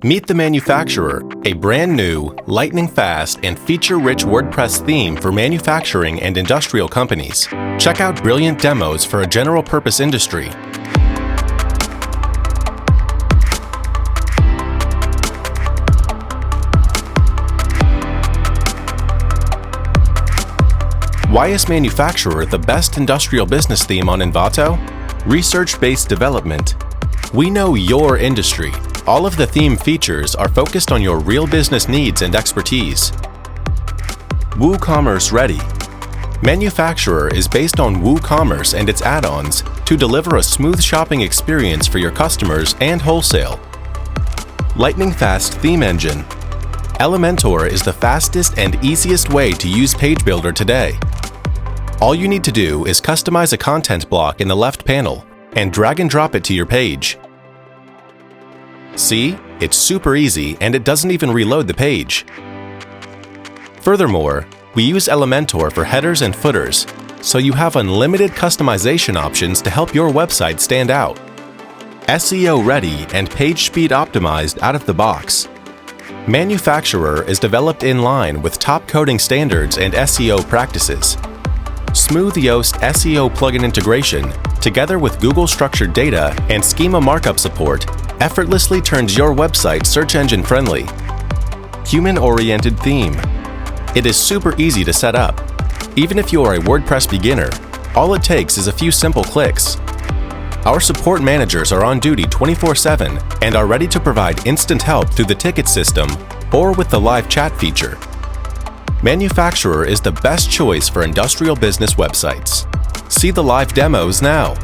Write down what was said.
Meet the Manufacturer, a brand new, lightning-fast, and feature-rich WordPress theme for manufacturing and industrial companies. Check out brilliant demos for a general-purpose industry. Why is Manufacturer the best industrial business theme on Envato? Research-based development. We know your industry. All of the theme features are focused on your real business needs and expertise. WooCommerce ready. Manufacturer is based on WooCommerce and its add-ons to deliver a smooth shopping experience for your customers and wholesale. Lightning-fast theme engine. Elementor is the fastest and easiest way to use Page Builder today. All you need to do is customize a content block in the left panel and drag and drop it to your page. See? It's super easy and it doesn't even reload the page. Furthermore, we use Elementor for headers and footers, so you have unlimited customization options to help your website stand out. SEO ready and page speed optimized out of the box. Manufacturer is developed in line with top coding standards and SEO practices. Smooth Yoast SEO plugin integration, together with Google structured data and Schema markup support, effortlessly turns your website search engine friendly. Human-oriented theme. It is super easy to set up. Even if you are a WordPress beginner, all it takes is a few simple clicks. Our support managers are on duty 24/7 and are ready to provide instant help through the ticket system or with the live chat feature. Manufacturer is the best choice for industrial business websites. See the live demos now.